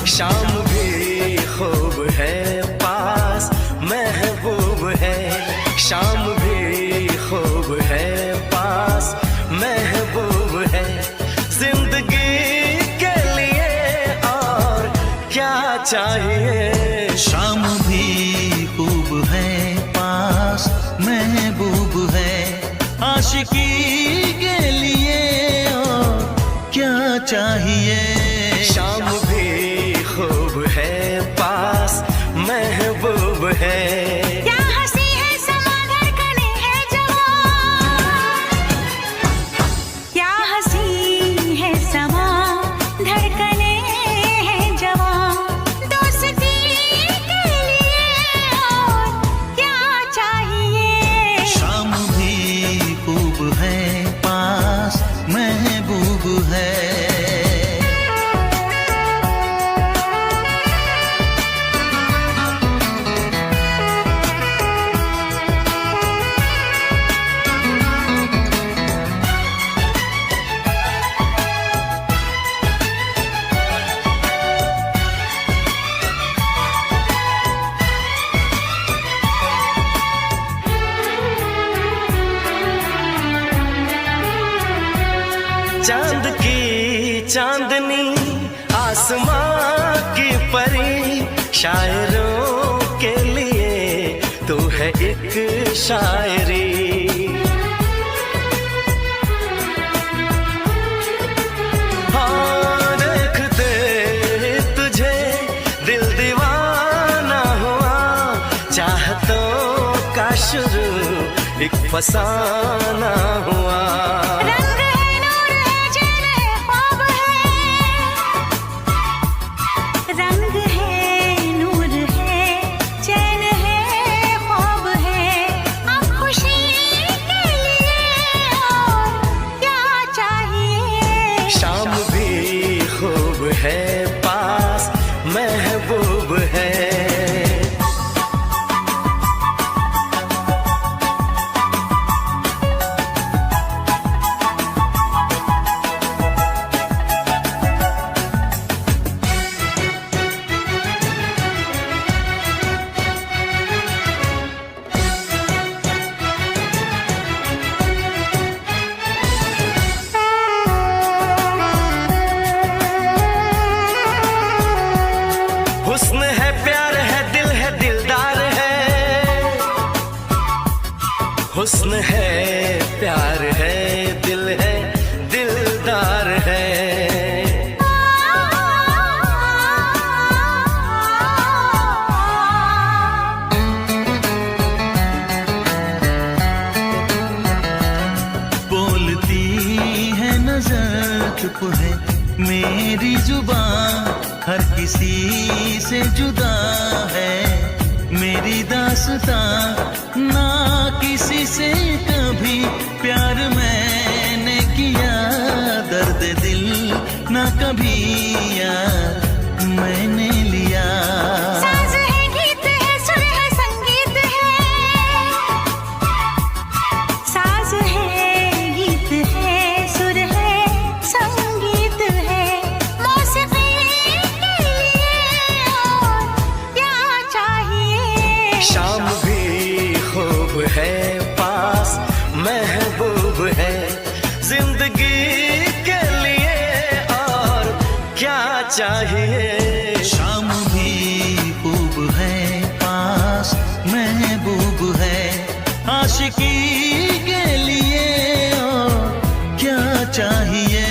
शाम भी खूब है पास महबूब है, शाम भी खूब है पास महबूब है, जिंदगी के लिए और क्या चाहिए। शाम भी खूब है पास महबूब है, आशिकी के लिए और क्या चाहिए। शाम भी खूब है पास महबूब है, क्या हंसी है समा धड़कने है जवां, क्या हंसी है समा धड़कने है जवां, दोस्ती के लिए और क्या चाहिए। शाम भी खूब है पास महबूब है। चांद की चांदनी आसमां की परी, शायरों के लिए तू है एक शायरी। हाँ देखते तुझे दिल दीवाना हुआ, चाहतों का शुरू एक फसाना हुआ। रंग है नूर है चैन है ख्वाब है, अब खुशी के लिए और क्या चाहिए। शाम भी खूब है पास महबूब है। हुस्न है प्यार है दिल है दिलदार है, हुस्न है प्यार है दिल है दिलदार है। बोलती है नजर चुप है मेरी जुबान, हर किसी से जुदा है मेरी दास्तां, ना किसी से कभी प्यार मैंने किया, दर्द दिल ना कभी यार मैंने लिया। साज है गीत है सुर है संगीत है, साज है गीत है सुर है संगीत है, मौसीकी के लिए और क्या चाहिए। शाम भी खूब है पास महबूब है, जिंदगी के लिए और क्या चाहिए। शाम भी खूब है पास महबूब है, आशिकी के लिए और क्या चाहिए।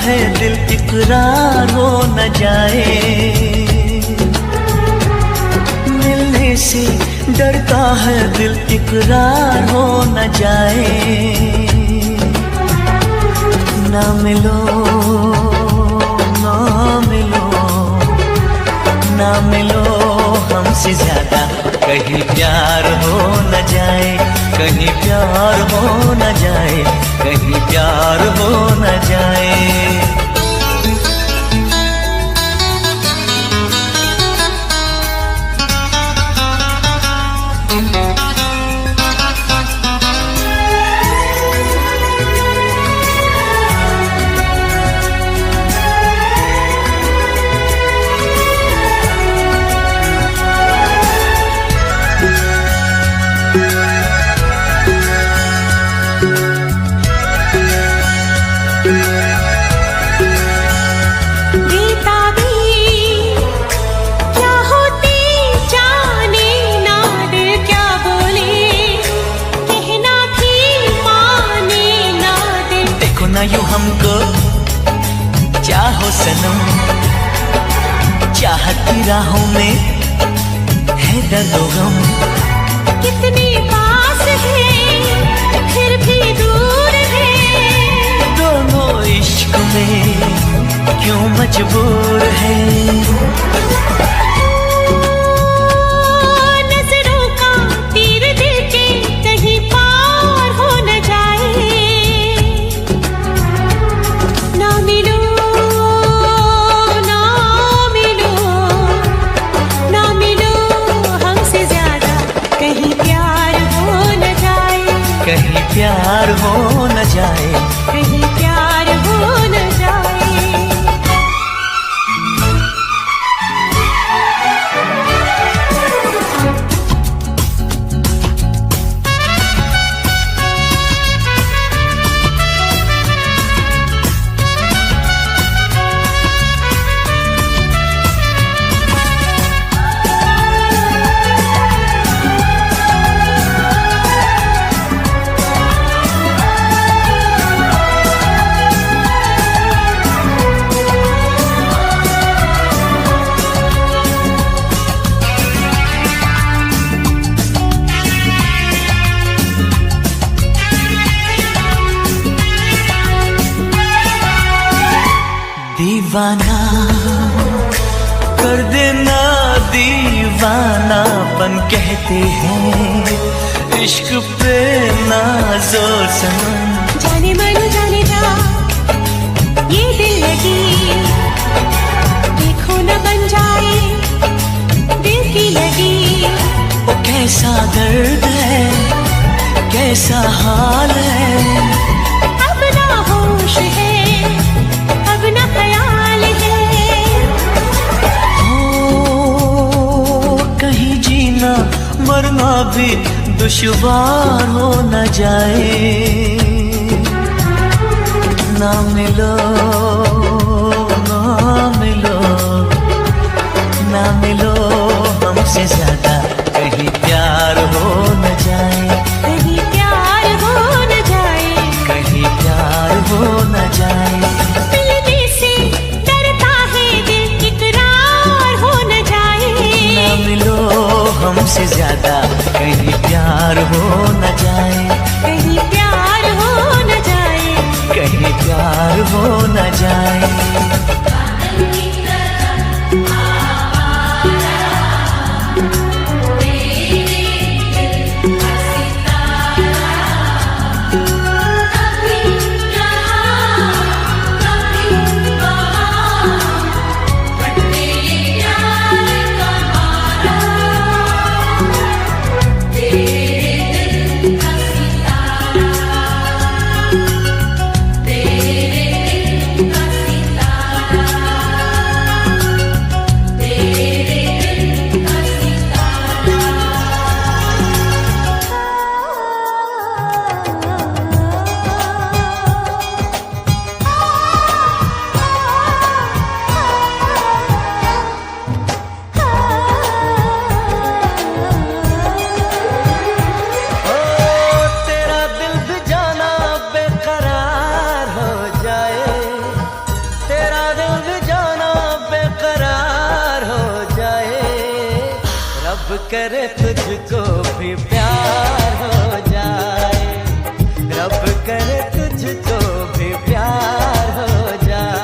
है दिल इकरार हो न जाए, मिलने से डरता है दिल इकरार हो न जाए। ना मिलो ना मिलो ना मिलो हमसे ज्यादा, कहीं प्यार हो न जाए, कहीं प्यार हो न जाए, कहीं प्यार हो न जाए। यूं हमको चाहो सनम, चाहत की राहों में है दर्द व गम। कितने पास है फिर भी दूर है, दोनों इश्क में क्यों मजबूर है। नजरों का तीर दिल के कहीं पार हो न जाए। ना मिलो ना मिलो ना मिलो हमसे ज्यादा, कहीं प्यार हो न जाए, कहीं प्यार हो न जाए, कहीं प्यार हो न जाए। दीवाना कर देना, दीवानापन कहते हैं इश्क पे नाज़ो सनम। जाने मन जाने जा ये दिल लगी, देखो न बन जाए दिल की लगी। वो कैसा दर्द है, कैसा हाल है, अब ना होश है, अब ना ख्याल है। हो कहीं जीना मरना भी दुश्वार हो न जाए। ना मिलो ना मिलो ना मिलो हमसे ज्यादा, कहीं प्यार हो न जाए, कहीं प्यार हो न जाए, कहीं प्यार हो न जाए। मिलने से डरता है दिल इकरार हो न जाए। ना मिलो हमसे ज्यादा, कहीं प्यार हो न जाए, कहीं प्यार हो न जाए, कहीं प्यार हो न जाए। करे तुझको भी प्यार हो जाए, रब करे तुझको भी प्यार हो जाए।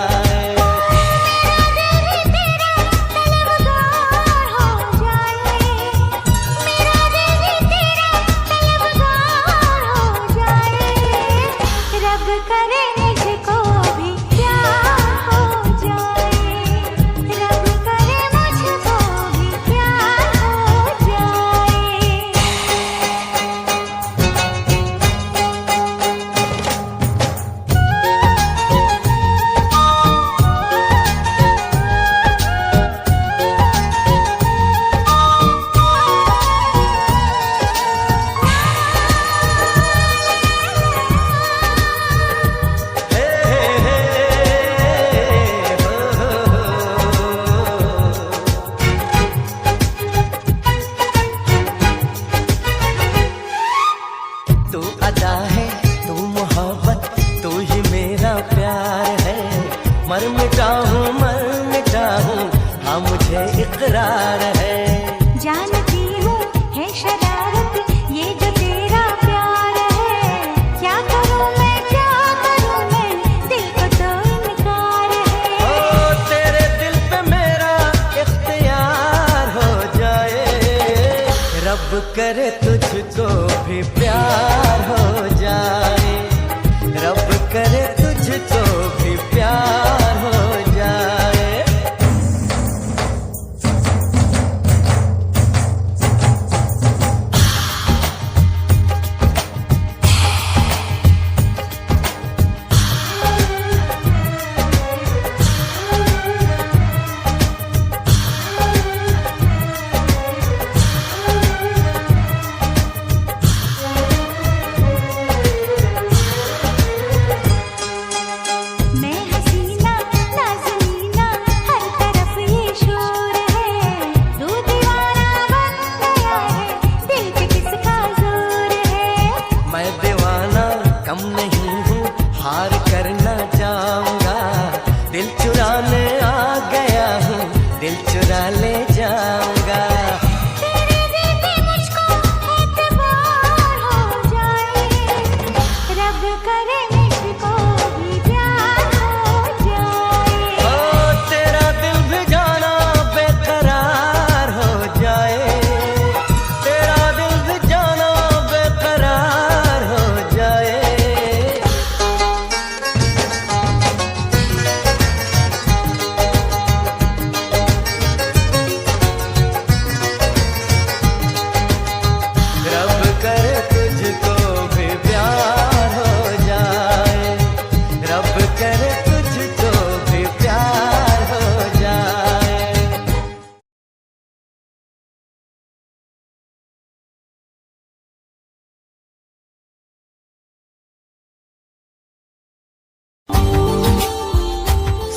मर मिटा हूँ हाँ मुझे इकरार है। जानती हूँ है शरारत ये जो तेरा प्यार है, क्या करूँ मैं दिल को तो इनकार है। ओ तेरे दिल पे मेरा इख्तियार हो जाए, रब करे तुझको भी प्यार हो जाए, रब करे तुझको भी प्यार हो जाए।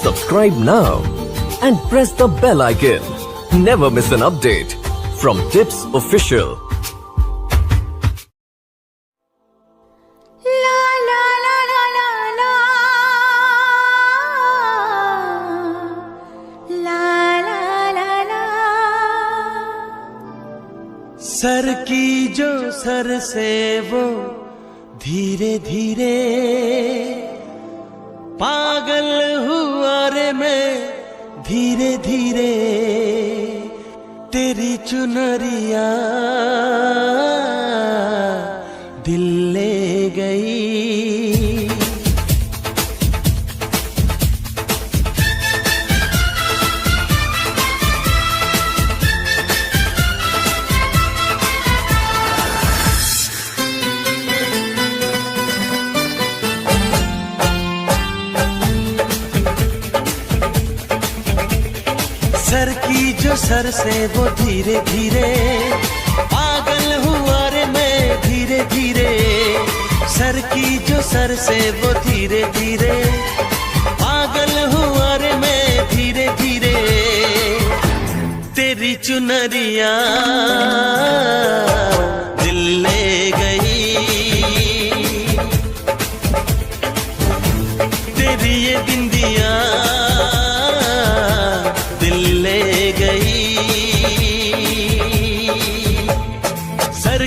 Subscribe now and press the bell icon. Never miss an update from Tips Official. La la la la la la la la la la। Sir की जो सर से वो धीरे धीरे पागल हुआ रे मैं धीरे धीरे, तेरी चुनरिया दिल ले गई। सर की जो सर से वो धीरे धीरे पागल हुआ रे मैं धीरे धीरे, सर की जो सर से वो धीरे धीरे पागल हुआ रे मैं धीरे धीरे, तेरी चुनरिया दिल ले गई, तेरी ये बिंदिया दिल ले गई।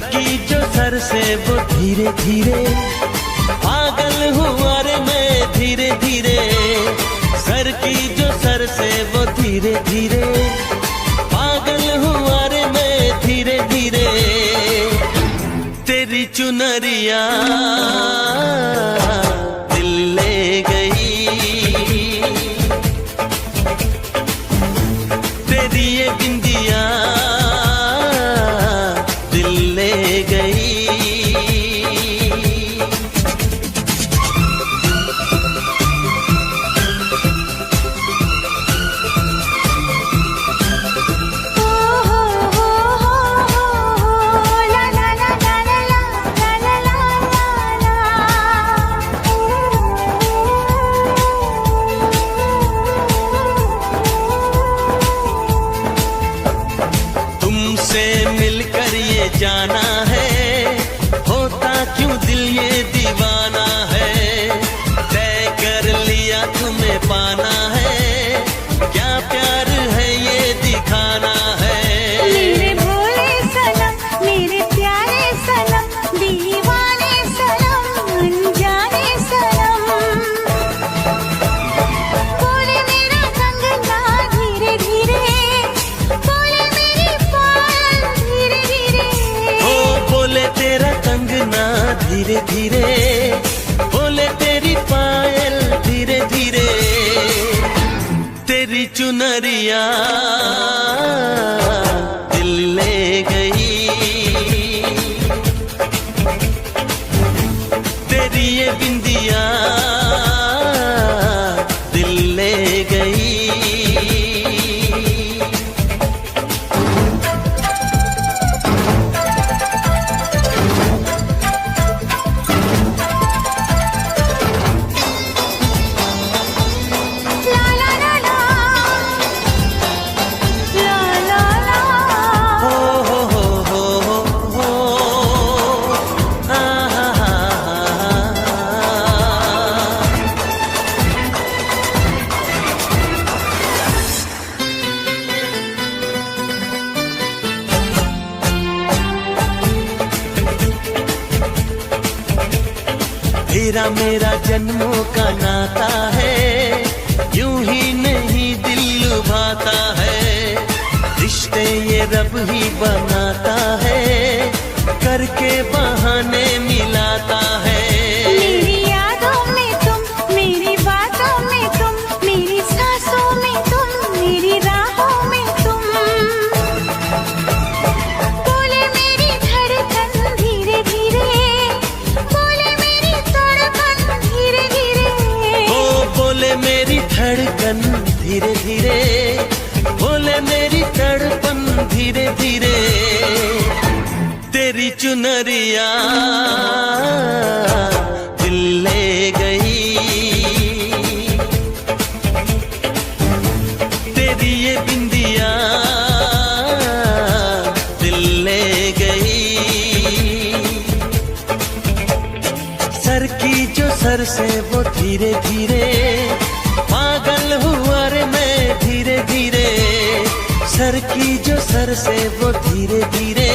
की जो सर से वो धीरे धीरे पागल हुआ रे मैं धीरे धीरे। सर की जो सर से वो धीरे धीरे पागल हुआ रे मैं धीरे धीरे। तेरी चुनरिया दिल ले गई, तेरी ये बिंदिया दिल ले गई। जाना है होता क्यों दिल ये दीवाना है। तय कर लिया तुम्हें पाना है, क्या प्यार है ये दिखाना है। मेरे भोले सनम मेरे प्यारे सनम दीवाने सनम अनजाने सनम। बोले मेरा कंगना धीरे धीरे, बोले मेरी पायल धीरे धीरे। बोले तेरा कंगना धीरे धीरे, बोले तेरी पायल धीरे धीरे। तेरी चुनरिया दिल ले गई, तेरी ये बिंदिया दिल ले गई। तेरा मेरा जन्मों का नाता है, यूं ही नहीं दिल लुभाता है। रिश्ते ये रब ही बनाता है, करके बहाने मिलाता है। मेरी यादों में तुम, मेरी बातों में तुम, मेरी सांसों में तुम, मेरी राहों में तुम। बोले मेरी धड़कन धीरे धीरे, बोले मेरी तड़पन धीरे धीरे। ओ बोले मेरी धड़कन धीरे धीरे, बोले मेरी तड़पन धीरे धीरे। तेरी चुनरिया दिल ले गई, तेरी ये बिंदिया दिल ले गई। सर की जो सर से वो धीरे धीरे पागल हुआ रे मैं धीरे धीरे। सर की जो सर से वो धीरे धीरे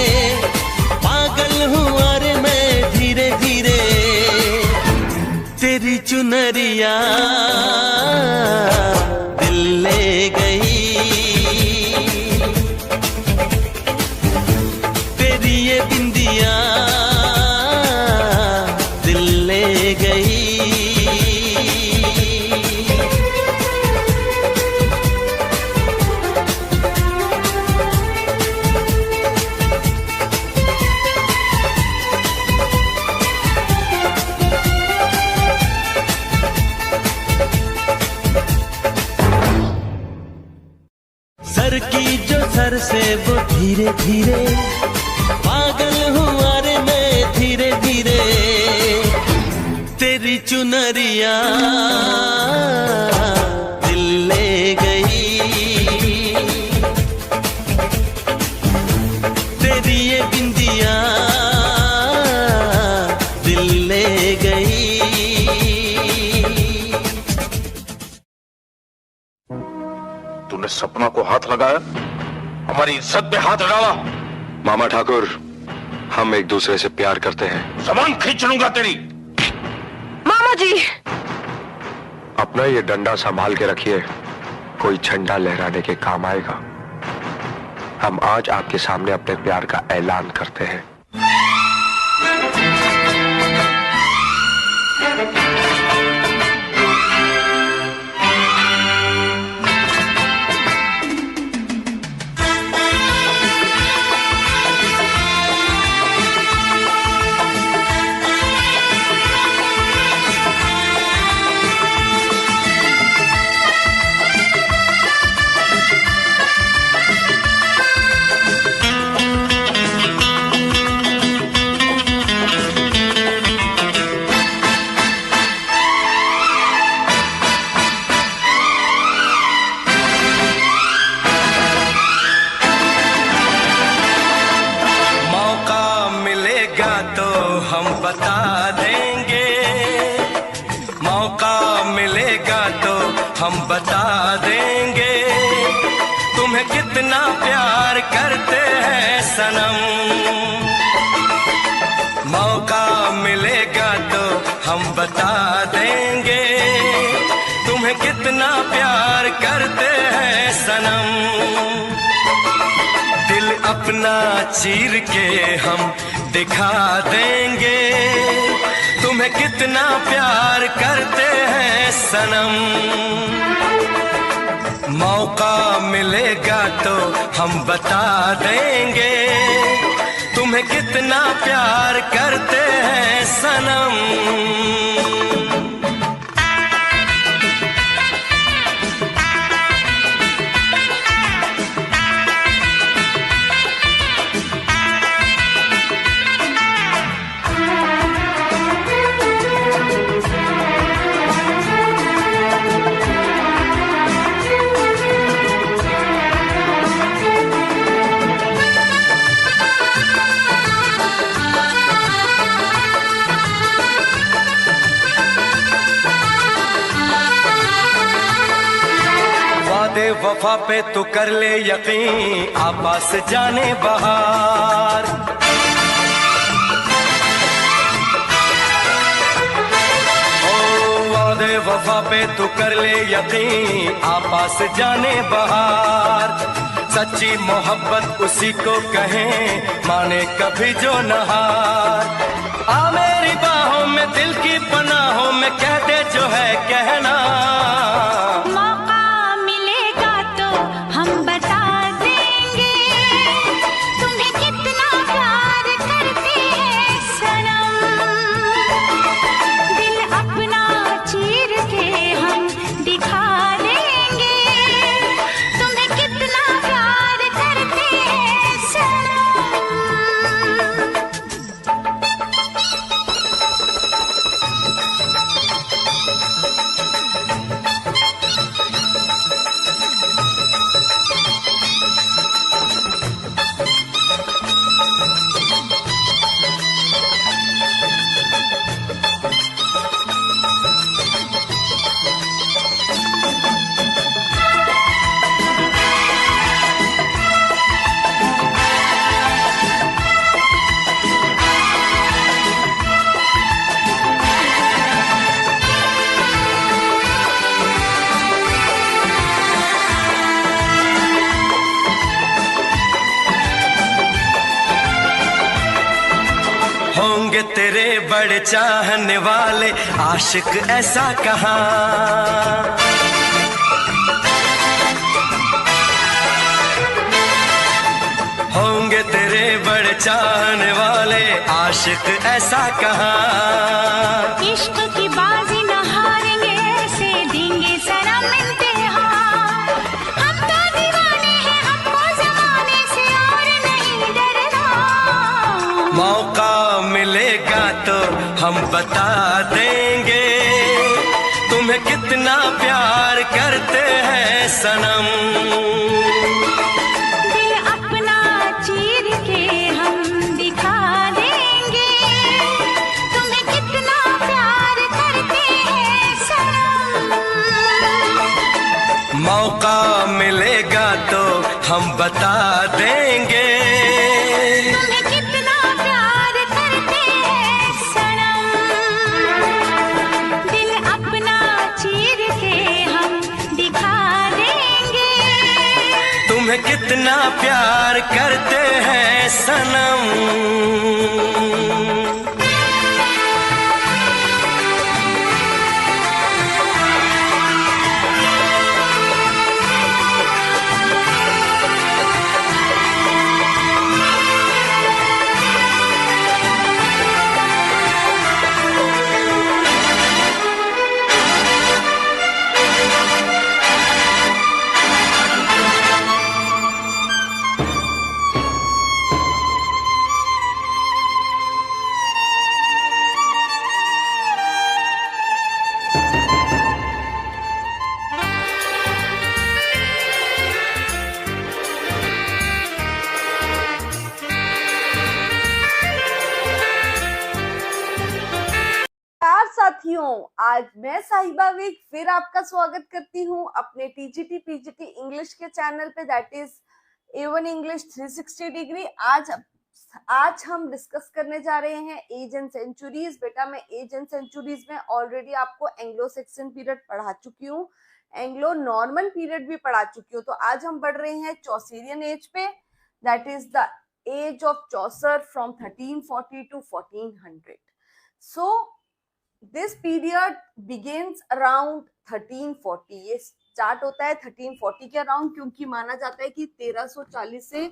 पागल हुआ रे मैं धीरे धीरे। तेरी चुनरिया दिल ले गई, तेरी ये बिंदिया दिल ले गई। सर की जो सर से वो धीरे धीरे पागल हुआ रे मैं धीरे धीरे। तेरी चुनरिया दिल ले गई, तेरी ये बिंदिया दिल ले गई। तूने सपना को हाथ लगाया, हमारी इज्जत पे हाथ डाला। मामा ठाकुर, हम एक दूसरे से प्यार करते हैं। जबान खींच लूंगा तेरी। मामा जी, अपना ये डंडा संभाल के रखिए, कोई झंडा लहराने के काम आएगा। हम आज आपके सामने अपने प्यार का ऐलान करते हैं। हम बता देंगे, मौका मिलेगा तो हम बता देंगे, तुम्हें कितना प्यार करते हैं सनम। मौका मिलेगा तो हम बता देंगे, तुम्हें कितना प्यार करते हैं सनम। दिल अपना चीर के हम दिखा देंगे, तुम्हें कितना प्यार करते हैं सनम। मौका मिलेगा तो हम बता देंगे, तुम्हें कितना प्यार करते हैं सनम। वादे वफा पे तू कर ले यकीन, आपस जाने बहार। ओ वादे वफा पे तू कर ले यकीन, आपस जाने बहार। सच्ची मोहब्बत उसी को कहें, माने कभी जो नहार। आ मेरी बाहों में दिल की पनाहों में कह दे जो है कहना। होंगे तेरे बड़े चाहने वाले आशिक ऐसा कहाँ। होंगे तेरे बड़े चाहने वाले आशिक ऐसा कहाँ। इश्क की बाजी न हारेंगे ऐसे, देंगे सनम इम्तिहान। हम तो दीवाने हैं, हमको जमाने से और नहीं डरना। मौका मिलेगा तो हम बता देंगे, तुम्हें कितना प्यार करते हैं सनम। दिल अपना चीर के हम दिखा देंगे, तुम्हें कितना प्यार करते हैं सनम। मौका मिलेगा तो हम बता देंगे, तुम्हें कितना प्यार कितना प्यार करते हैं सनम। नमस्कार साथियों, आज मैं साहिबा विक फिर आपका स्वागत करती हूँ अपने टीजीटी पीजीटी इंग्लिश के चैनल पे, that is A1 English 360 degree. आज हम डिस्कस करने जा रहे हैं एज एंड सेंचुरीज। बेटा मैं एज एंड सेंचुरीज में ऑलरेडी आपको एंग्लो सेक्सन पीरियड पढ़ा चुकी हूँ, एंग्लो नॉर्मन पीरियड भी पढ़ा चुकी हूँ। तो आज हम बढ़ रहे हैं चौसेरियन एज पे, that is the age of Chaucer from 1340 to 1400। So this period begins around 1340। ये स्टार्ट होता है 1340 के अराउंड, क्योंकि माना जाता है कि 1340 से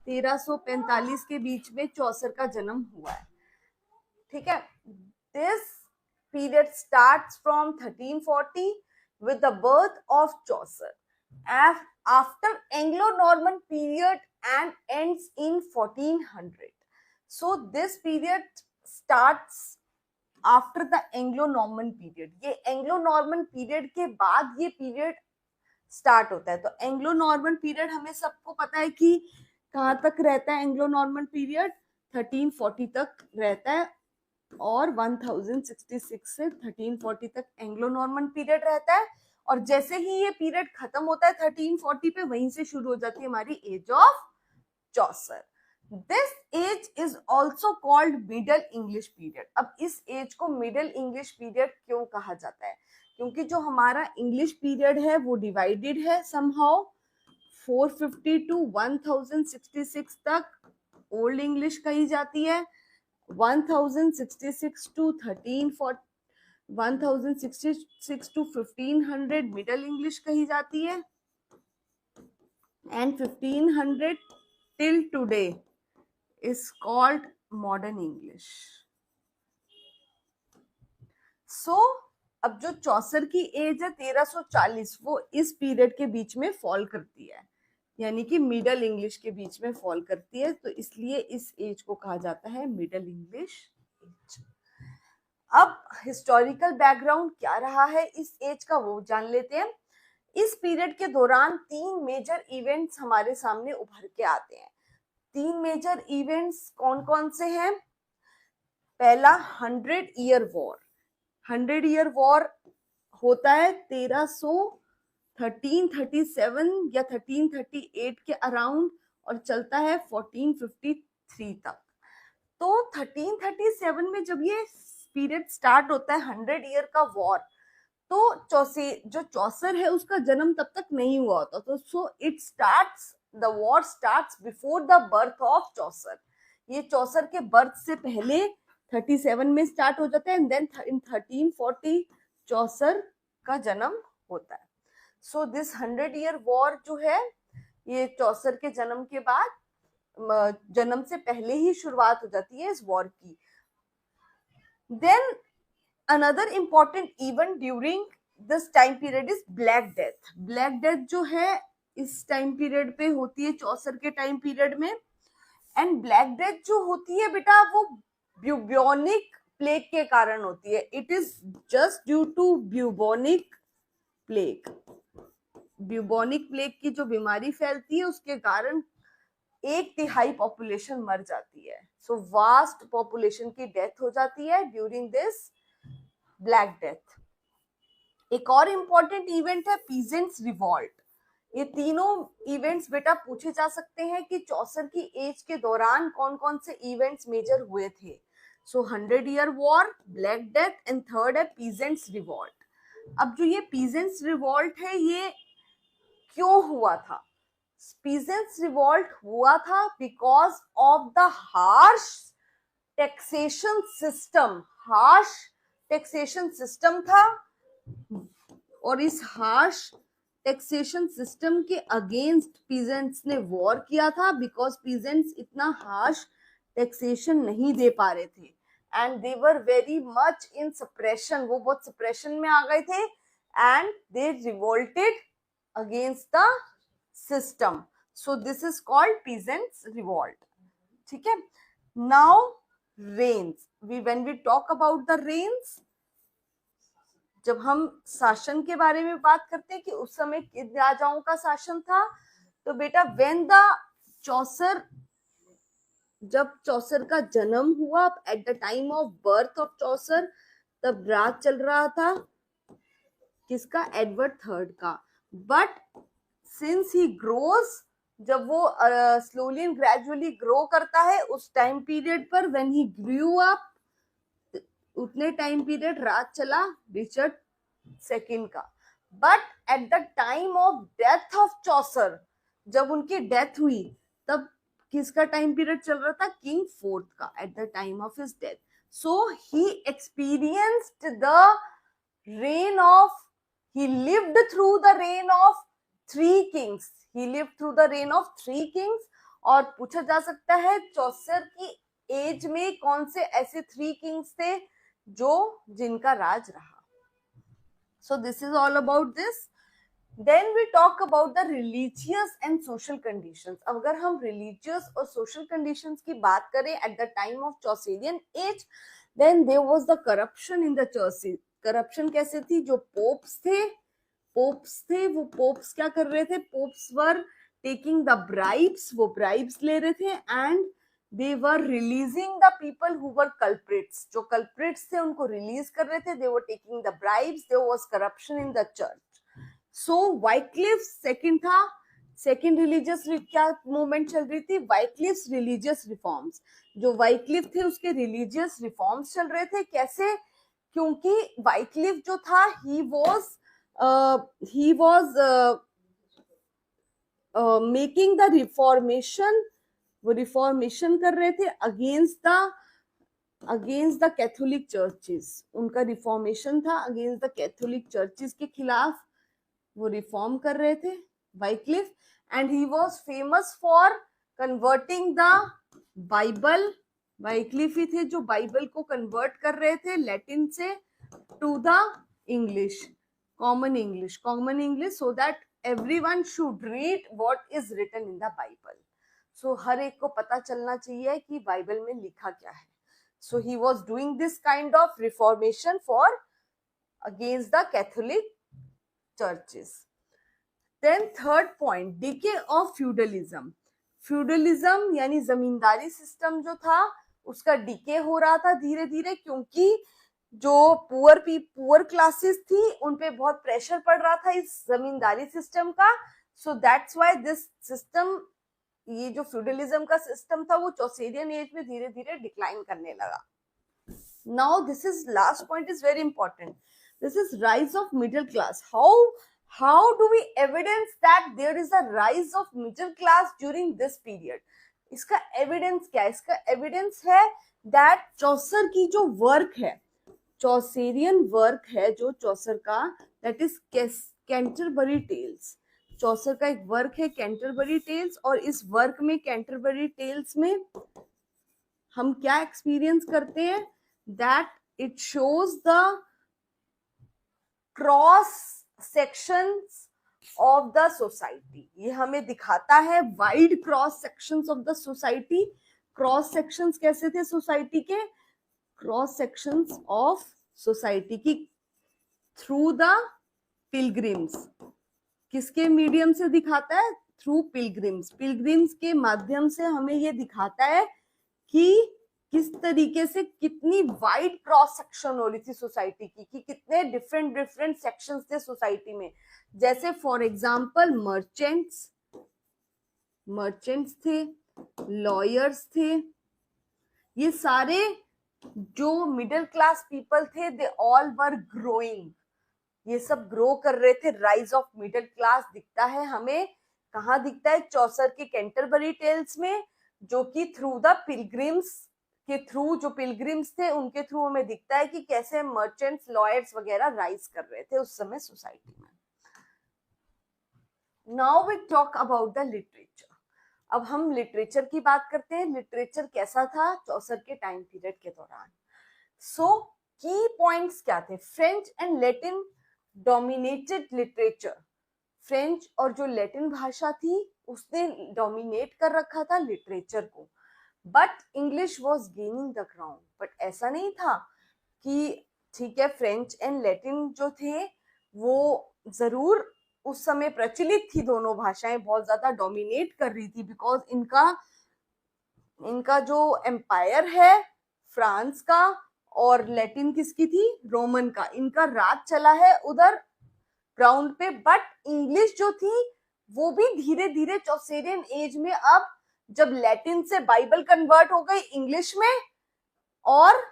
1345 के बीच में चौसर का जन्म हुआ है। ठीक है, this period starts from 1340 with the birth of Chaucer after Anglo-Norman period and ends in 1400. So this period starts after the Anglo Norman period. ये एंग्लो नॉर्मन पीरियड के बाद ये पीरियड स्टार्ट होता है। तो एंग्लो नॉर्मन पीरियड हमें सबको पता है कि कहाँ तक रहता है। एंग्लो नॉर्मन पीरियड 1340 तक रहता है और 1066 से 1340 तक एंग्लो नॉर्मन पीरियड रहता है। और जैसे ही ये पीरियड खत्म होता है 1340 पे, वहीं से शुरू हो जाती है हमारी age of Chaucer. This age is also called Middle English period। अब इस एज को मिडल इंग्लिश पीरियड क्यों कहा जाता है? क्योंकि जो हमारा इंग्लिश पीरियड है वो डिवाइडेड है समहाउ 450 to 1066 तक ओल्ड इंग्लिश कही जाती है, 1066 to 1500 मिडल इंग्लिश कही जाती है, and 1500 till today is called modern English। So अब जो चौसर की एज है 1340, वो इस पीरियड के बीच में फॉल करती है, यानी कि मिडल इंग्लिश के बीच में फॉल करती है। तो इसलिए इस एज को कहा जाता है मिडल इंग्लिश एज। अब हिस्टोरिकल बैकग्राउंड क्या रहा है इस एज का वो जान लेते हैं। इस पीरियड के दौरान 3 मेजर इवेंट्स हमारे सामने उभर के आते हैं। 3 मेजर इवेंट्स कौन कौन से हैं? पहला 100 ईयर वॉर। 100 ईयर वॉर होता है 1337 या 1338 के अराउंड और चलता है 1453 तक। तो 1337 में जब ये पीरियड स्टार्ट होता है 100 ईयर का वॉर, तो जो चौसर है उसका जन्म तब तक नहीं हुआ होता। तो so it starts, the war starts before the birth of चौसर। ये चौसर के बर्थ से पहले 37 में स्टार्ट हो जाता है, एंड देन इन 1340 चौसर का जन्म होता है। सो दिस 100 ईयर वॉर जो है ये चौसर के जन्म के बाद, जन्म से पहले ही शुरुआत हो जाती है इस वॉर की। Then another important event during this time period is black death। black death जो है इस टाइम पीरियड पे होती है चौसर के टाइम पीरियड में। एंड ब्लैक डेथ जो होती है बेटा वो ब्यूबोनिक प्लेग के कारण होती है। It is just due to bubonic plague. Bubonic plague की जो बीमारी फैलती है उसके कारण 1/3 पॉपुलेशन मर जाती है। सो वास्ट पॉपुलेशन की डेथ हो जाती है ड्यूरिंग दिस ब्लैक डेथ। एक और इम्पोर्टेंट इवेंट है पीजेंट्स रिवॉल्ट। ये तीनों इवेंट्स बेटा पूछे जा सकते हैं कि चौसर की एज के दौरान कौन कौन से इवेंट्स मेजर हुए थे। सो 100 year war, black death, and third है पीजेंट्स रिवॉल्ट। अब जो ये पीजेंट्स रिवॉल्ट है ये क्यों हुआ था? पीजेंट्स रिवॉल्ट हुआ था because of the harsh taxation system. Harsh taxation system था और इस हार्श टैक्सेशन सिस्टम के अगेंस्ट पीजेंट्स ने वॉर किया था बिकॉज पीजेंट्स इतना हार्श टैक्सेशन नहीं दे पा रहे थे and they were very much in suppression. वो बहुत सप्रेशन में आ गए थे and they revolted against the system. So this is called peasants revolt. ठीक है। Now reigns, when we talk about the rains, जब हम शासन के बारे में बात करते हैं कि उस समय किन राजाओं का शासन था, तो बेटा व्हेन द चौसर, जब चौसर का जन्म हुआ, at the time of birth of चौसर, तब राज चल रहा था किसका? एडवर्ड थर्ड का। बट सिंस ही ग्रोज, जब वो स्लोली एंड ग्रेजुअली ग्रो करता है, उस टाइम पीरियड पर व्हेन ही ग्रू अप, उतने टाइम पीरियड राज चला रिचर्ड सेकंड का। But at the time of death of चौसर, जब उनकी डेथ हुई, तब किसका टाइम पीरियड चल रहा था? किंग फोर्थ का, at the time of his death. So he experienced the reign of, he lived through the reign of three kings, he lived through the reign of three kings। और पूछा जा सकता है चौसर की एज में कौन से ऐसे थ्री किंग्स थे जो जिनका राज रहा। सो this is all about this. Then we talk about the religious and social conditions। अगर हम religious और social conditions की बात करें at the time of Chaucerian age, then there was the corruption in the church। corruption कैसे थी? जो popes थे, वो popes क्या कर रहे थे? popes were taking the bribes, वो bribes ले रहे थे and they were releasing the people who were culprits। जो culprits थे उनको release कर रहे थे। they were taking the bribes, there was corruption in the church। So Wycliffe second था, सेकंड रिलीजियस क्या मूवमेंट चल रही थी? वाइक्लिफ्स रिलीजियस रिफॉर्म्स। जो वाइक्लिफ थे उसके रिलीजियस रिफॉर्म्स चल रहे थे। कैसे? क्योंकि वाइक्लिफ जो था he was making the reformation, वो रिफॉर्मेशन कर रहे थे अगेंस्ट द कैथोलिक चर्चेस। उनका रिफॉर्मेशन था अगेंस्ट द कैथोलिक चर्चेस के खिलाफ, वो रिफॉर्म कर रहे थे Wycliffe. And he was famous for converting the Bible. Wycliffe ही थे जो बाइबल को कन्वर्ट कर रहे थे लैटिन से to the English, common English, so that everyone should read what is written in the Bible. So हर एक को पता चलना चाहिए कि बाइबल में लिखा क्या है। So he was doing this kind of reformation for against the Catholic churches। Then third point, decay of feudalism। feudalism यानी जमींदारी सिस्टम जो था उसका डिके हो रहा था धीरे धीरे, क्योंकि जो पुअर क्लासेस थी उन पे बहुत प्रेशर पड़ रहा था इस जमींदारी सिस्टम का। So that's why this system, ये जो फ्यूडलिज्म का सिस्टम था वो चौसेरियन एज में धीरे धीरे डिक्लाइन करने लगा। Now this is last point is very important. This is rise of middle class। How do we evidence that there is a rise of middle class during this period? इसका evidence क्या है? इसका evidence है that चौसर की जो work है, चौसेरियन work है जो चौसर का, that is कैंटरबरी टेल्स। चौसर का एक वर्क है कैंटरबरी टेल्स, और इस वर्क में कैंटरबरी टेल्स में हम क्या एक्सपीरियंस करते हैं? that it shows the cross sections of the society. ये हमें दिखाता है wide cross sections of the society. Cross sections कैसे थे सोसाइटी के? क्रॉस सेक्शंस ऑफ सोसाइटी की थ्रू द पिलग्रिम्स। किसके मीडियम से दिखाता है? Through pilgrims. पिलग्रिम्स के माध्यम से हमें ये दिखाता है कि किस तरीके से कितनी वाइड क्रॉस सेक्शन हो रही थी सोसाइटी की, कि कितने डिफरेंट सेक्शंस थे सोसाइटी में। जैसे फॉर एग्जांपल मर्चेंट्स थे, लॉयर्स थे, ये सारे जो मिडिल क्लास पीपल थे, दे ऑल वर ग्रोइंग। ये सब ग्रो कर रहे थे। राइज ऑफ मिडिल क्लास दिखता है हमें कहाँ दिखता है? चौसर के कैंटरबरी टेल्स में, जो कि थ्रू द पिलग्रिम्स के थ्रू, जो पिलग्रिम्स थे उनके थ्रू हमें दिखता है कि कैसे मर्चेंट्स, लॉयर्स वगैरह राइज कर रहे थे उस समय सोसाइटी में। Now we talk about the literature. अब हम लिटरेचर की बात करते हैं। लिटरेचर कैसा था चौसर के टाइम पीरियड के दौरान? सो की पॉइंट्स क्या थे? French and Latin dominated literature. French और जो लैटिन भाषा थी उसने डोमिनेट कर रखा था लिटरेचर को, but English was gaining the ground. But ऐसा नहीं था कि ठीक है, फ्रेंच एंड लैटिन जो थे वो जरूर उस समय प्रचलित थी, दोनों भाषाएं बहुत ज्यादा डोमिनेट कर रही थी, बिकॉज इनका जो एम्पायर है फ्रांस का, और लैटिन किसकी थी? रोमन का। इनका राज चला है उधर ग्राउंड पे। बट इंग्लिश जो थी वो भी धीरे धीरे चौसेरियन एज में, अब जब लैटिन से बाइबल कन्वर्ट हो गई इंग्लिश में और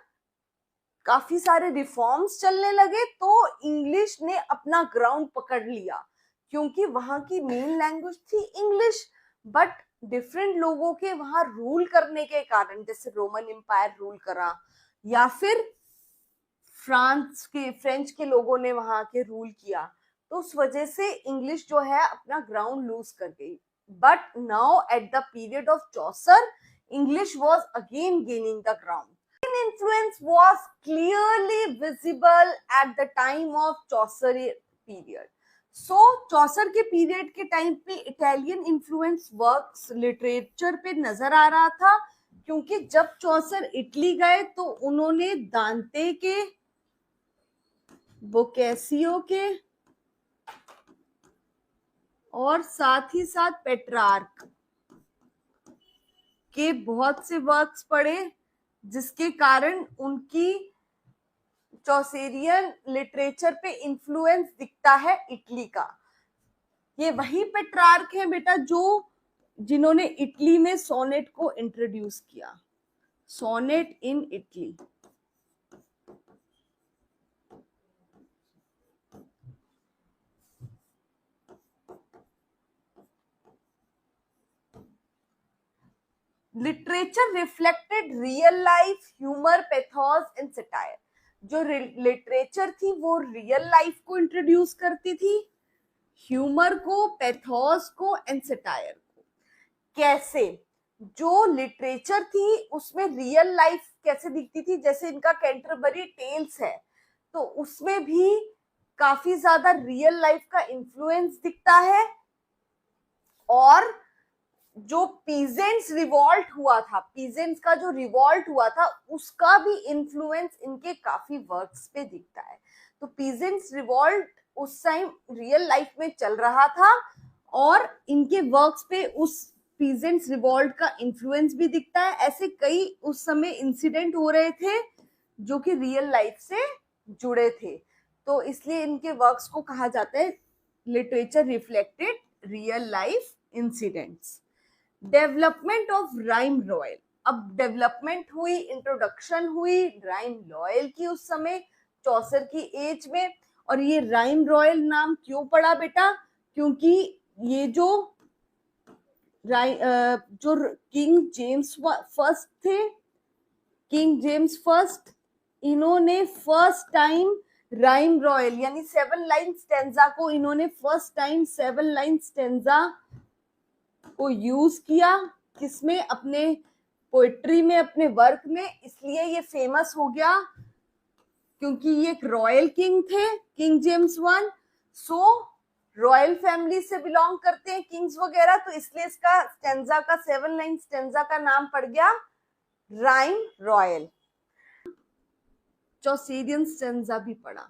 काफी सारे रिफॉर्म्स चलने लगे, तो इंग्लिश ने अपना ग्राउंड पकड़ लिया, क्योंकि वहां की मेन लैंग्वेज थी इंग्लिश। बट डिफरेंट लोगों के वहां रूल करने के कारण, जैसे रोमन एम्पायर रूल करा, या फिर फ्रेंच के लोगों ने वहां के रूल किया, तो उस वजह से इंग्लिश जो है अपना ग्राउंड लूज कर गई। But now at the period of Chaucer, English was again gaining the ground. Influence was clearly visible at the time of Chaucer period. So चौसर के पीरियड के टाइम पे इटालियन इन्फ्लुएंस वर्क्स लिटरेचर पे नजर आ रहा था, क्योंकि जब चौसर इटली गए तो उन्होंने दांते के, बोकेसियो के और साथ ही साथ पेट्रार्क के बहुत से वर्क्स पढ़े, जिसके कारण उनकी चौसेरियन लिटरेचर पे इन्फ्लुएंस दिखता है इटली का। ये वही पेट्रार्क है बेटा जिन्होंने इटली में सोनेट को इंट्रोड्यूस किया। Sonnet in Italy. Literature reflected real life, humour, pathos and satire. जो लिटरेचर थी वो रियल लाइफ को इंट्रोड्यूस करती थी, ह्यूमर को, पैथोस को एंड सटायर को। कैसे? जो लिटरेचर थी उसमें रियल लाइफ कैसे दिखती थी? जैसे इनका कैंटरबरी टेल्स है, तो उसमें भी काफी ज्यादा रियल लाइफ का इन्फ्लुएंस दिखता है। और जो पीजेंट्स रिवॉल्ट हुआ था, पीजेंट्स का जो रिवॉल्ट हुआ था, उसका भी इन्फ्लुएंस इनके काफी वर्क्स पे दिखता है। तो पीजेंट्स रिवॉल्ट उस टाइम रियल लाइफ में चल रहा था और इनके वर्क्स पे उस पीजेंट्स रिवॉल्ट का इन्फ्लुएंस भी दिखता है। ऐसे कई उस समय इंसिडेंट हो रहे थे जो कि रियल लाइफ से जुड़े थे, तो इसलिए इनके वर्क्स को कहा जाता है literature reflected real life incidents. Development of rhyme royal. अब डेवलपमेंट हुई, इंट्रोडक्शन हुई राइम रॉयल की उस समय चौसर की एज में। और ये राइम रॉयल नाम क्यों पड़ा बेटा? क्योंकि ये जो किंग जेम्स फर्स्ट थे, किंग जेम्स फर्स्ट, इन्होंने फर्स्ट टाइम राइम रॉयल यानी 7 लाइन स्टेंजा को इन्होंने फर्स्ट टाइम 7 लाइन स्टेंजा को यूज किया। किसमें? अपने पोएट्री में, अपने वर्क में। इसलिए ये फेमस हो गया क्योंकि ये एक रॉयल किंग थे, किंग जेम्स वन। सो रॉयल फैमिली से बिलोंग करते हैं किंग्स वगैरह, तो इसलिए इसका स्टेंजा का 7 लाइन स्टेंजा का नाम पड़ गया राइम रॉयल। चौसेरियन स्टेंजा भी पढ़ा।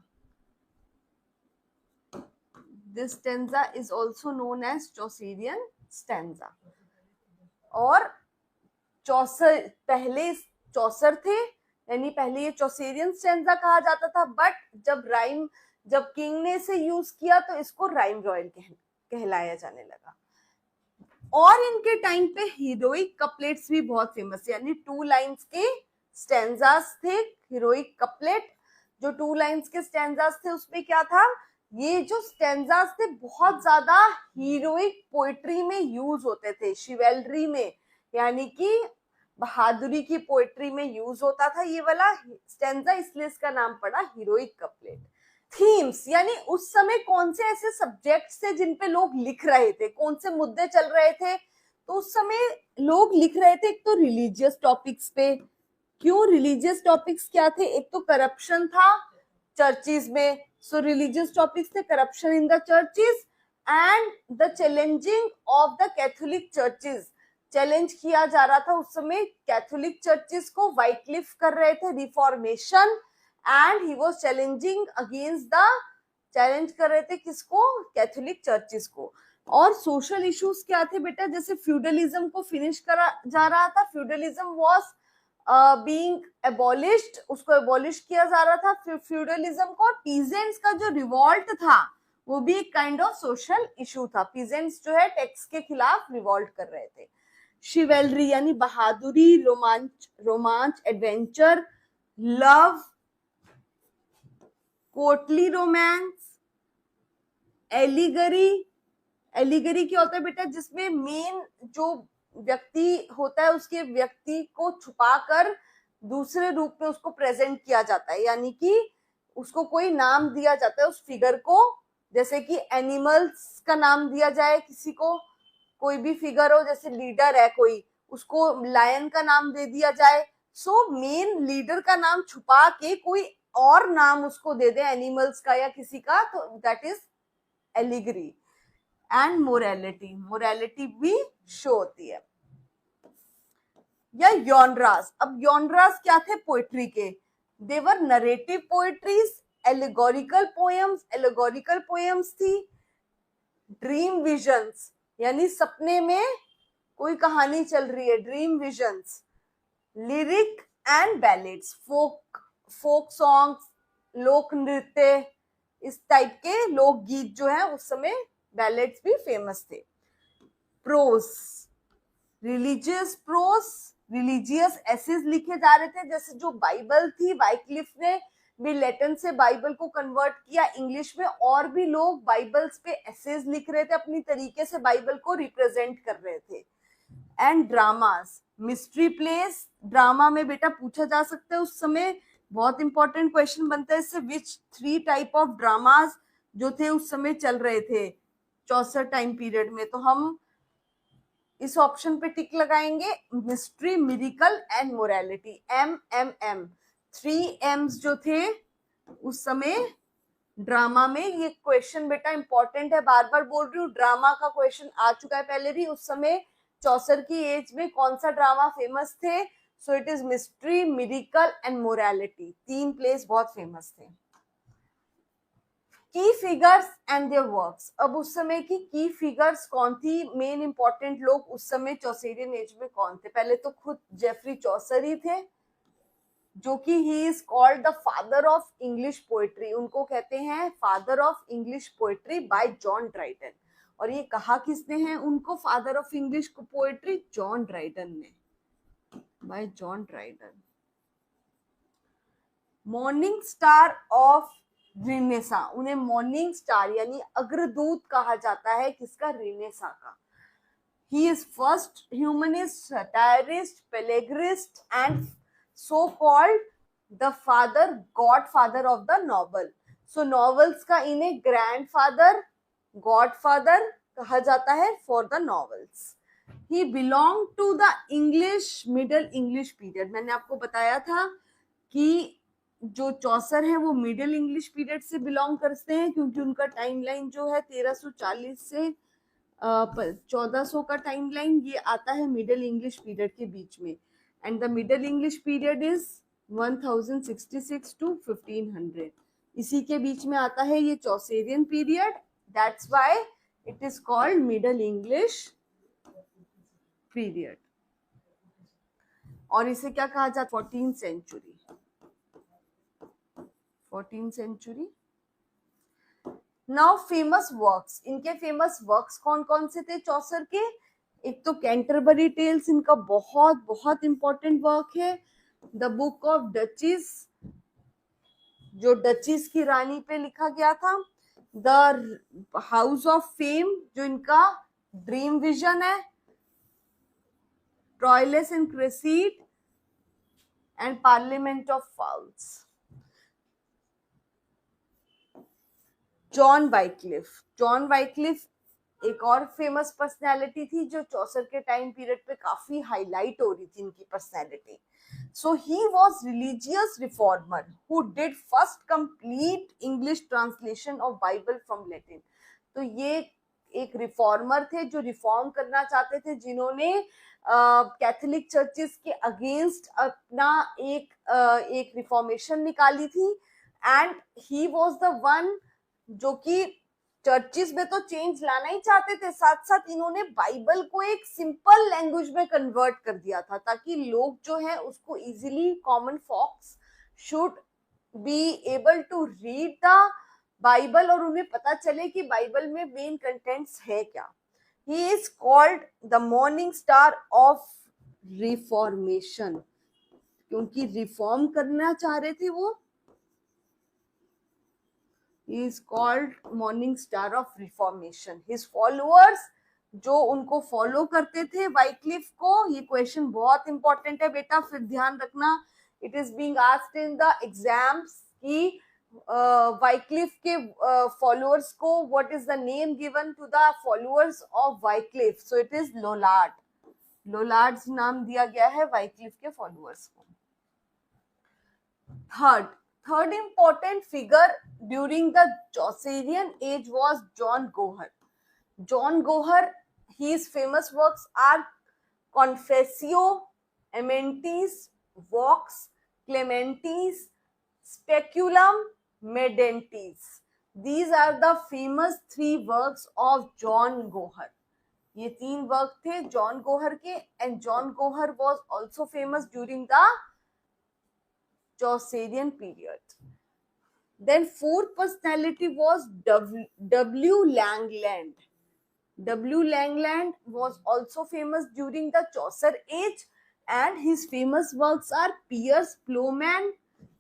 This stanza is also known as Chaucerian stanza. और पहले चौसर थे, यानी पहले ये चौसेरियन स्टेंजा कहा जाता था, बट जब किंग ने इसे यूज किया तो इसको राइम रॉयल कहलाया जाने लगा। और इनके टाइम पे हीरोइक कपलेट्स भी बहुत फेमस, यानी 2 लाइन्स के स्टेंजास थे। हीरोइक कपलेट जो 2 लाइन्स के स्टेंजास थे, उसमें क्या था ये जो स्टेंजास थे बहुत ज्यादा हीरोइक पोएट्री में यूज होते थे, शिवेलरी में, यानी कि बहादुरी की पोएट्री में यूज होता था ये वाला स्टेंजा, इसलिए इसका नाम पड़ा हीरोइक कपलेट। थीम्स यानी उस समय कौन से ऐसे सब्जेक्ट्स थे जिन पे लोग लिख रहे थे, कौन से मुद्दे चल रहे थे, तो उस समय लोग लिख रहे थे एक तो रिलीजियस टॉपिक्स पे। क्यों रिलीजियस टॉपिक्स क्या थे? एक तो करप्शन था चर्चिज में, सो रिलीजियस टॉपिक्स थे corruption in the churches and the challenging of the Catholic churches. Challenge किया जा रहा था उस समय कैथोलिक चर्चिज को, वाइक्लिफ कर रहे थे reformation and he was challenging against the, challenge कर रहे थे किसको? कैथोलिक चर्चिज को। और सोशल इश्यूज क्या थे बेटा? जैसे फ्यूडलिज्म को फिनिश करा जा रहा था, फ्यूडलिज्म वाज बीइंग एबॉलिश्ड, उसको एबॉलिश किया जा रहा था फ्यूडलिज्म को। पीजेंट्स का जो रिवॉल्ट था वो भी एक काइंड ऑफ सोशल इशू था, पीजेंट्स जो है टैक्स के खिलाफ रिवॉल्ट कर रहे थे। शिवेलरी यानी बहादुरी, रोमांच, adventure, love, courtly romance, allegory. Allegory क्या होता है बेटा? जिसमें मेन जो व्यक्ति होता है उसके व्यक्ति को छुपाकर दूसरे रूप में उसको प्रेजेंट किया जाता है, यानी कि उसको कोई नाम दिया जाता है उस फिगर को, जैसे कि एनिमल्स का नाम दिया जाए किसी को, कोई भी फिगर हो, जैसे लीडर है कोई, उसको लायन का नाम दे दिया जाए। सो मेन लीडर का नाम छुपा के कोई और नाम उसको दे दे एनिमल्स का या किसी का, तो that is allegory. And morality, morality भी शो होती है। या यॉनरास। अब यॉनरास क्या थे पोएट्री के? They were narrative poetries, allegorical poems, allegorical poems थी, ड्रीम विजन्स यानी सपने में कोई कहानी चल रही है, dream visions, lyric and ballads, folk songs, लोक नृत्य, इस टाइप के लोकगीत जो है उस समय, बैलेड्स भी फेमस थे। Prose, religious prose, religious essays लिखे जा रहे थे, जैसे जो बाइबल थी, वाइक्लिफ ने भी लैटिन से बाइबल को कन्वर्ट किया इंग्लिश में, और भी लोग बाइबल्स पे एसेज लिख रहे थे, अपनी तरीके से बाइबल को रिप्रेजेंट कर रहे थे। And dramas, mystery place, drama में बेटा पूछा जा सकता है उस समय, बहुत इंपॉर्टेंट क्वेश्चन बनता है इससे, विच 3 टाइप ऑफ ड्रामास जो थे उस समय चल रहे थे चौसर टाइम पीरियड में, तो हम इस ऑप्शन पे टिक लगाएंगे, mystery, miracle and morality. MMM, 3 M's जो थे उस समय ड्रामा में। ये क्वेश्चन बेटा इंपॉर्टेंट है, बार बार बोल रही हूँ, ड्रामा का क्वेश्चन आ चुका है पहले भी। उस समय चौसर की एज में कौन सा ड्रामा फेमस थे? सो it is mystery, miracle and morality, 3 place बहुत फेमस थे। की फिगर्स एंड देयर वर्क्स। अब उस समय की की फिगर्स कौन थी? मेन इंपॉर्टेंट लोग उस समय चौसेरियन एज में कौन थे? पहले तो खुद जेफरी चौसर ही थे, जो कि he is called the father of English poetry, उनको कहते हैं father of English poetry by John Dryden. और ये कहा किसने है उनको father of English poetry? John Dryden ने, by John Dryden. Morning star of renaissance, उन्हें मॉर्निंग स्टार यानी अग्रदूत कहा जाता है, किसका? रिनेसा का। He is first humanist, satirist, पेलेग्रिस्ट and so called the father, god father of the novel. So novels का इन्हें ग्रैंड फादर, गॉड फादर कहा जाता है for the novels. He belong to the English middle English period. मैंने आपको बताया था कि जो चौसर है वो मिडिल इंग्लिश पीरियड से बिलोंग करते हैं, क्योंकि उनका टाइमलाइन जो है 1340 से 1400 का टाइमलाइन ये आता है मिडिल इंग्लिश पीरियड के बीच में। And the middle English period is 1066 to 1500, इसी के बीच में आता है ये Chaucerian period, that's why it is called middle English period. और इसे क्या कहा जाता है? 14th century, 14th century. Now famous works, इनके फेमस वर्क्स कौन कौन से थे चौसर के? एक तो कैंटरबरी टेल्स इनका बहुत बहुत इंपॉर्टेंट वर्क है, द बुक ऑफ डचेस जो डचेस की रानी पे लिखा गया था, द हाउस ऑफ फेम जो इनका ड्रीम विजन है, Troilus and Criseyde and parliament of fowls. John Wycliffe एक और फेमस पर्सनैलिटी थी जो चौसर के टाइम पीरियड पे काफी हाईलाइट हो रही थी इनकी personality. So he was religious reformer who did first complete English translation of Bible from Latin. तो ये एक रिफॉर्मर थे जो रिफॉर्म करना चाहते थे, जिन्होंने कैथोलिक चर्चेस के अगेंस्ट अपना एक रिफॉर्मेशन निकाली थी। And he was the one जो कि चर्चिस में तो चेंज लाना ही चाहते थे, साथ साथ इन्होंने बाइबल को एक सिंपल लैंग्वेज में कन्वर्ट कर दिया था ताकि लोग जो है उसको easily, common folks should be able to read the Bible और उन्हें पता चले कि बाइबल में मेन कंटेंट्स है क्या। ही is called the morning star of reformation, क्योंकि रिफॉर्म करना चाह रहे थे वो। He is called morning star of reformation. His followers जो उनको फॉलो करते थे वाइक्लिफ को, ये क्वेश्चन बहुत इंपॉर्टेंट है बेटा, फिर ध्यान रखना, it is being asked in the exams कि वाइक्लिफ के फॉलोअर्स को what is the name given to the followers of Wycliffe. So it is Lollard, Lollards नाम दिया गया है वाइक्लिफ के फॉलोअर्स को। Third important figure during the Chaucerian age was John Goher. John Goher, his famous works are Confessio, Amentis, Vox, Clementis, Speculum, Medentis. These are the famous 3 works of John Goher. ये 3 work थे John Gohar के, and John Goher was also famous during the Chaucerian period. Then fourth personality was W. Langland. W. Langland was also famous during the Chaucer age, and his famous works are Piers Plowman,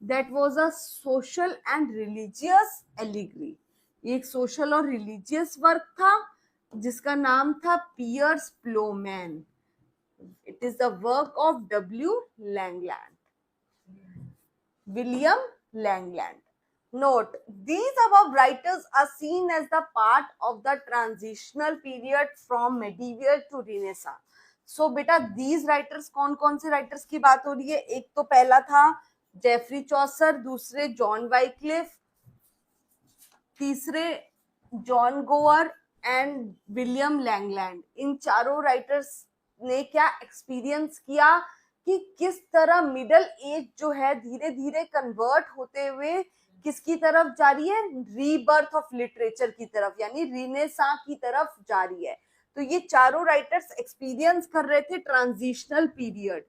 that was a social and religious allegory. ये एक social और religious work था जिसका नाम था Piers Plowman. It is the work of W. Langland. William Langland. Note, these above writers are seen as the part of the transitional period from medieval to Renaissance. So बेटा these writers कौन कौन से writers की बात हो रही है? एक तो पहला था जेफरी चॉसर, दूसरे जॉन वाइक्लिफ, तीसरे John Gower and William Langland. इन चारों राइटर्स ने क्या एक्सपीरियंस किया कि किस तरह मिडल एज जो है धीरे धीरे कन्वर्ट होते हुए किसकी तरफ जा रही है, रीबर्थ ऑफ लिटरेचर की तरफ, यानी रिनेसां की तरफ जा रही है। तो ये चारों राइटर्स एक्सपीरियंस कर रहे थे ट्रांजिशनल पीरियड।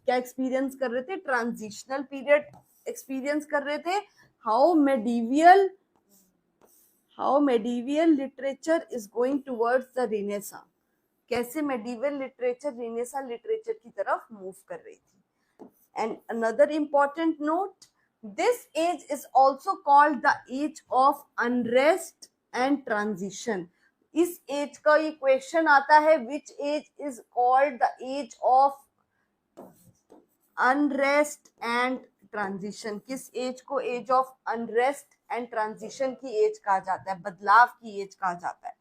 क्या एक्सपीरियंस कर रहे थे? ट्रांजिशनल पीरियड एक्सपीरियंस कर रहे थे। How medieval literature is going towards the renaissance, कैसे मेडिवल लिटरेचर रिनेसां लिटरेचर की तरफ मूव कर रही थी। And another important note, this age is also called the age of unrest and transition. इस एज का ये क्वेश्चन आता है, which age is called the age of unrest and transition. किस एज को age of unrest and transition की age कहा जाता है, बदलाव की एज कहा जाता है?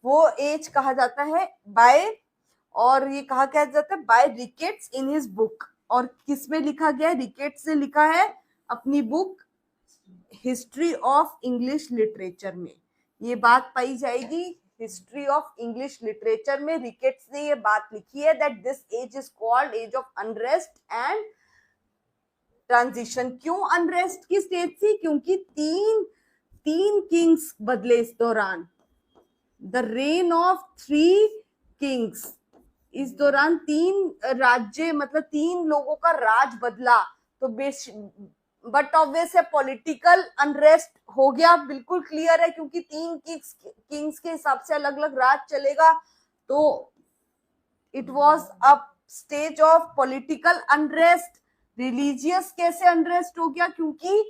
वो एज कहा जाता है बाय, और ये कहा क्या जाता है, by Ricketts in his book. और किस में लिखा गया? रिकेट्स ने लिखा है अपनी book history of English literature में। ये बात पाई जाएगी हिस्ट्री ऑफ इंग्लिश लिटरेचर में, रिकेट्स ने ये बात लिखी है that this age is called age of unrest and transition. क्यों अनरेस्ट की स्टेज थी? क्योंकि तीन किंग्स बदले इस दौरान, द रेन ऑफ 3 किंग्स। इस दौरान 3 राज्य, मतलब 3 लोगों का राज बदला। तो बट ऑब्वियस है पॉलिटिकल अनरेस्ट हो गया, बिल्कुल क्लियर है, क्योंकि 3 किंग्स के हिसाब से अलग अलग राज चलेगा। तो it was a stage of political unrest. Religious कैसे अनरेस्ट हो गया? क्योंकि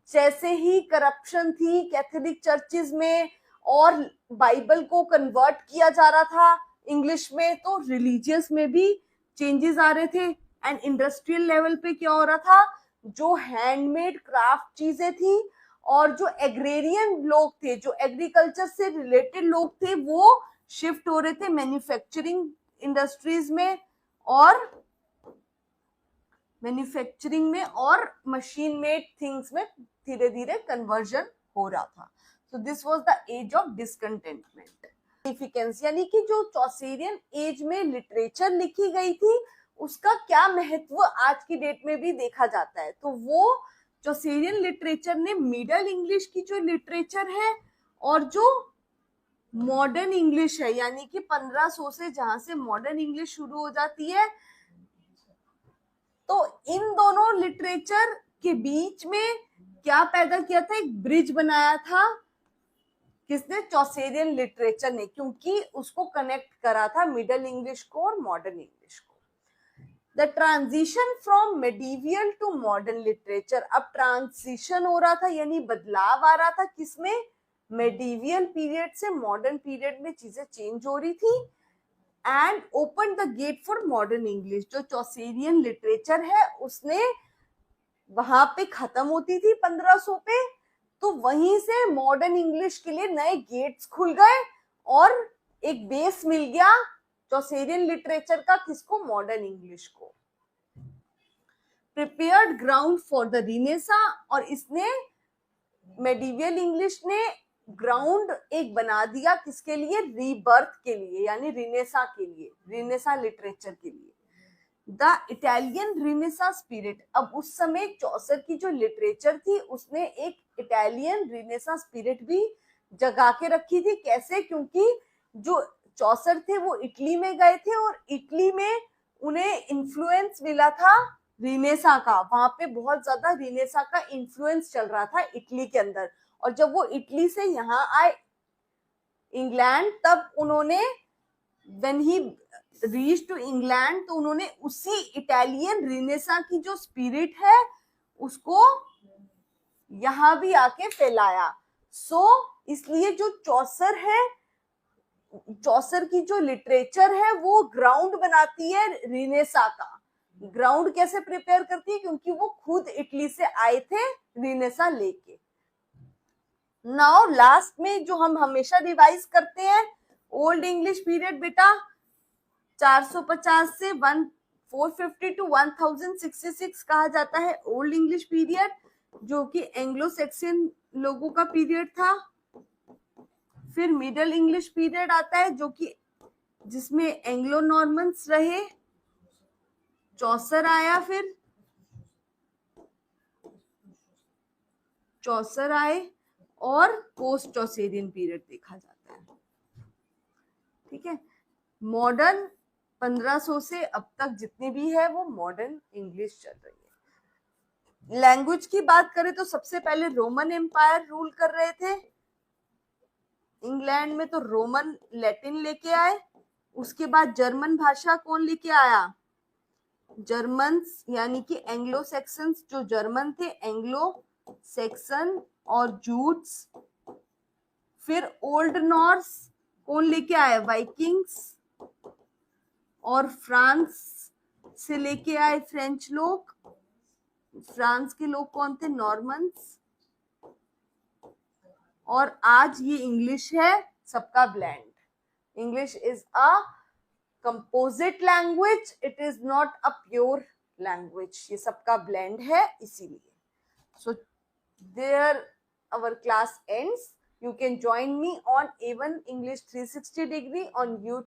जैसे ही करप्शन थी कैथोलिक चर्चेज में और बाइबल को कन्वर्ट किया जा रहा था इंग्लिश में, तो रिलीजियस में भी चेंजेस आ रहे थे। एंड इंडस्ट्रियल लेवल पे क्या हो रहा था, जो हैंडमेड क्राफ्ट चीजें थी और जो एग्रेरियन लोग थे, जो एग्रीकल्चर से रिलेटेड लोग थे, वो शिफ्ट हो रहे थे मैन्युफैक्चरिंग इंडस्ट्रीज में और मशीन मेड थिंग्स में धीरे धीरे कन्वर्जन हो रहा था। So this was the age of discontentment. Significance यानी कि जो चौसेरियन एज में लिटरेचर लिखी गई थी उसका क्या महत्व आज की डेट में भी देखा जाता है। तो वो चौसेरियन लिटरेचर ने मिडल इंग्लिश की जो लिटरेचर है और जो मॉडर्न इंग्लिश है, यानी कि 1500 से जहां से मॉडर्न इंग्लिश शुरू हो जाती है, तो इन दोनों लिटरेचर के बीच में क्या पैदा किया था, एक ब्रिज बनाया था किसने, चौसेरियन लिटरेचर ने, क्योंकि उसको कनेक्ट करा था मिडल इंग्लिश को और मॉडर्न इंग्लिश को। The transition from medieval to modern literature, अब ट्रांजिशन हो रहा था यानी बदलाव आ रहा था किसमें, मेडिवियल पीरियड से मॉडर्न पीरियड में चीजें चेंज हो रही थी। And open the gate for modern English, जो चौसेरियन लिटरेचर है उसने वहां पे खत्म होती थी 1500 पे, तो वहीं से मॉडर्न इंग्लिश के लिए नए गेट्स खुल गए और एक बेस मिल गया चौसेरियन लिटरेचर का, किसको, मॉडर्न इंग्लिश को। Prepared ground for the renaissance, और इसने मेडिवियल इंग्लिश ने ग्राउंड एक बना दिया किसके लिए, रीबर्थ के लिए, यानी रिनेसा के लिए, रिनेसा लिटरेचर के लिए। द इटालियन रिनेसा स्पिरिट, अब उस समय चौसर की जो लिटरेचर थी उसने एक इटालियन रिनेसा स्पिरिट भी जगा के रखी थी। कैसे, क्योंकि जो चौसर थे वो इटली में गए थे और इटली में उन्हें इन्फ्लुएंस मिला था रिनेसा का, वहां पे बहुत ज्यादा रिनेसा का इन्फ्लुएंस चल रहा था इटली के अंदर। और जब वो इटली से यहाँ आए इंग्लैंड, तब उन्होंने when he reach to England, तो उन्होंने उसी इटालियन रिनेसा की जो स्पिरिट है उसको यहाँ भी आके फैलाया। सो इसलिए जो चौसर है, चौसर की जो लिटरेचर है वो ग्राउंड बनाती है रिनेसा का। ग्राउंड कैसे प्रिपेयर करती है, क्योंकि वो खुद इटली से आए थे रिनेसा लेके। नाउ लास्ट में जो हम हमेशा रिवाइज करते हैं, ओल्ड इंग्लिश पीरियड बेटा 450 से 450 टू 1066 कहा जाता है ओल्ड इंग्लिश पीरियड, जो कि एंग्लो सेक्सन लोगों का पीरियड था। फिर मिडल इंग्लिश पीरियड आता है जो कि जिसमें एंग्लो नॉर्मन्स रहे, चौसर आया, फिर चौसर आए और पोस्ट चौसेरियन पीरियड देखा जाता है। ठीक है, मॉडर्न 1500 से अब तक जितने भी है वो मॉडर्न इंग्लिश चल रही है। लैंग्वेज की बात करें तो सबसे पहले रोमन एम्पायर रूल कर रहे थे इंग्लैंड में, तो रोमन लैटिन लेके आए। उसके बाद जर्मन भाषा कौन लेके आया, जर्मन्स, यानी कि एंग्लो सेक्सन्स जो जर्मन थे, एंग्लो सेक्सन और जूट्स। फिर ओल्ड नॉर्स कौन लेके आए, वाइकिंग्स। और फ्रांस से लेके आए फ्रेंच लोग, फ्रांस के लोग कौन थे, नॉर्मन्स। और आज ये इंग्लिश है सबका blend. English is a composite language, it is not a pure language, ये सबका ब्लेंड है इसीलिए। सो there our class ends. You can join me on A1 English 360 degree on YouTube.